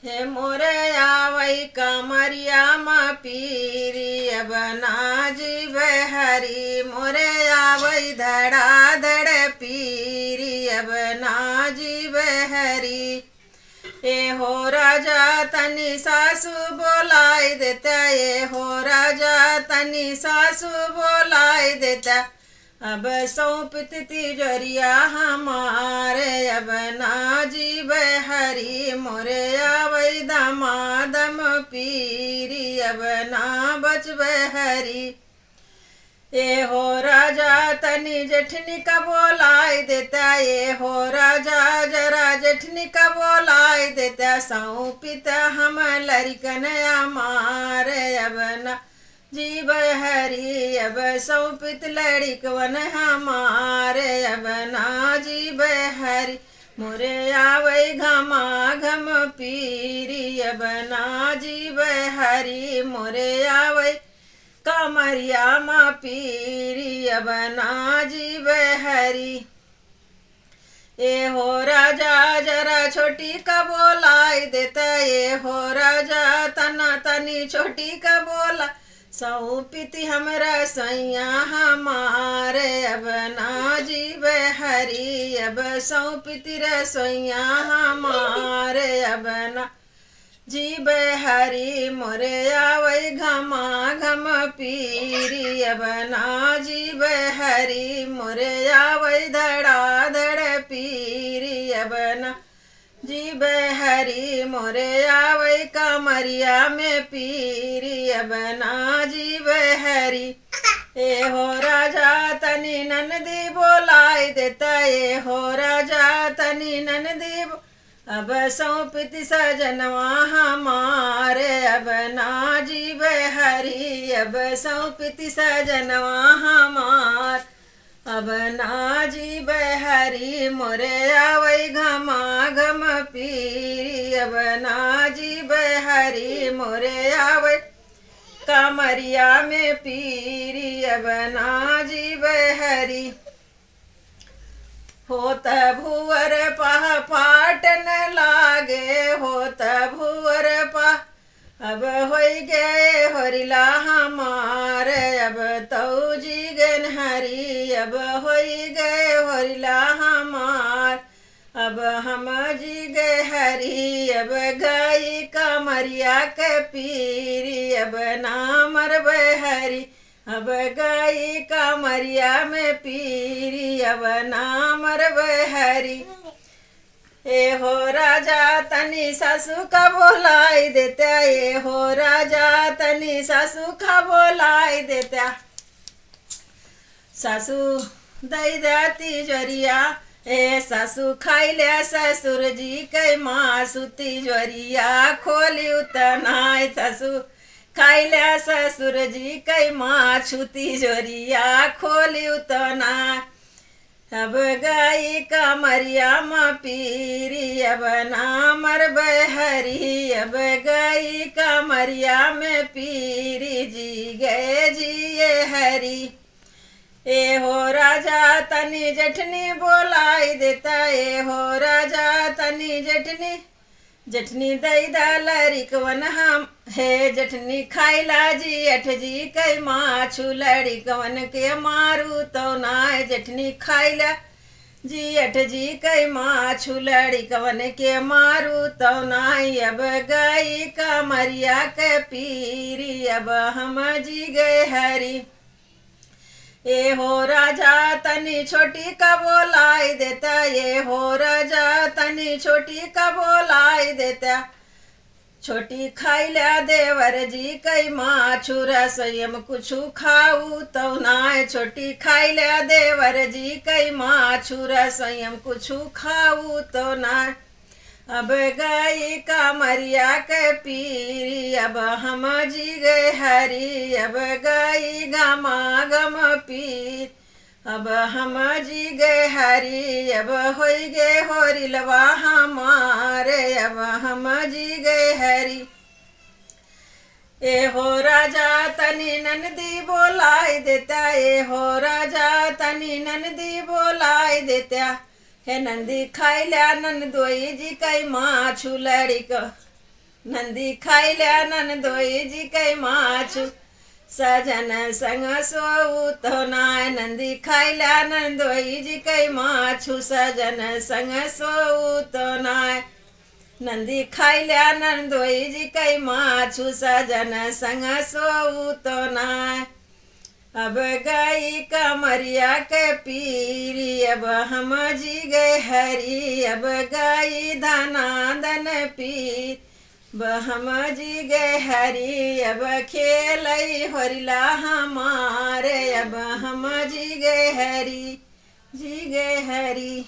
हे मोरे आवई कमरिया मा पीरी अब नाजी बहरी मोरे आवई धड़ा धड़ पीरी अब नाजी बहरी ए हो राजा तनी सासू बोलाई देता ए हो राजा तनी सासू बोलाई देता अब सौंपित तिजोरिया हमारे अब नाजी बहरी मोरे आवई दमादम पीरी अब ना बच बहरी ए हो राजा तनी जेठनी का बोलाई देता ए हो राजा जरा जेठनी का बोलाई देता सौंपित हम लड़कन मारे अब ना जी बहरी अब सौंपित लड़कवन हमारे अब ना जी बहरी मोरे आवई घमा घम पीरी अब ना जी बहरी मोरे आवई कमरिया मा पीरी अब ना जी बहरी ए हो राजा जरा छोटी का बोलाई देता ए हो राजा तना तनी छोटी का बोला सौंपिति हमरा सैया हमारे अब ना जी बहरी अब सौंपिति रसोइया हमारे अब ना जी बहरी मोरे आवई घमा घम पीरी अब ना जी बहरी मोरे आवई धड़ा धड़ पीरी अब ना जी बहरी मोरे आवई कमरिया में पीरी अब ना जी बहरी ए हो राजा तनी ननदी बोलाई देता ए हो राजा तनी ननदी अब सौंपिति सजनवा हमारे अब ना जी बहरी अब सौंपिति सजनवा हमार अब ना जी बहरी मोरे आवई घमा घम पीरी अब ना जी बहरी मोरे आवई कमरिया में पीरी अब ना जी बहरी होत भुवर पह पाटन लागे होत भुवर पह अब होई गए होरिला हमार अब तौजी गन हरी अब होई गए होरिला हमार अब हम जी गए हरी अब गई कमरिया के पीरी अब नामर बहरी अब गई कमरिया में पीरी अब नामर बहरी ए हो राजा तनी सासू का बोलाई देता ए हो राजा तनी सासू का बोलाई देता सासू दई दाती जोरिया ए सासू खाइले ससुर जी कई मासू तिजोरिया खोली उतनाई सासू खाइले ससुर जी कई माछू तिजोरिया खोली उतना अब गई कमरिया मा पीरी अब नामर बहरी अब गई कमरिया में पीरी जी गए जिए हरी ए हो राजा तनी जेठनी बोलाई देता ए हो राजा तनी जेठनी जेठनी दई लड़िकवन हम हे जेठनी खाइला जी अठ जी कई माछू लड़िकवन के मारू तो नाय जेठनी खाइला जी अठ जी कई माछू लड़िकवन के मारू तो नाय अब गई कमरिया के पीरी अब हम जी गए हरी ए हो राजा तनी छोटी का बोलाई देता ए हो राजा तनी छोटी का बोलाई देता छोटी खाइला देवर जी कई माछू रसोईम कुछु खाऊ तो नाय छोटी खाइला देवर जी कई माछू रसोईम कुछु खाऊ तो नाय अब गई कमरिया के पीरी अब हम जी गए हरी अब गई घमा घम पीर अब हम जी गए हरी अब होई गए होरिलवा हमारे अब हम जी गए हरी ए हो राजा तनी ननदी बोलाई देता ए हो राजा तनी ननदी बोलाई देता हे नंदी खाइल्या नंदोई जी कई माछू लड़िक नंदी खाइल्या नंदोई जी कै माछु सजन संग सोऊ तो नाय नंदी खाइल्या नंदोई जी कै माछु सजन संग सोऊ तो नाय नंदी खाइल्या नंदोई जी कै माछु सजन संग सोऊ तो नाय अब गई कमरिया के पीरी अब हम जी गए हरी अब गई धनादन पीर हम जी गए हरी अब खेल होरिला हमारे अब हम जी गए हरी जी गए हरी।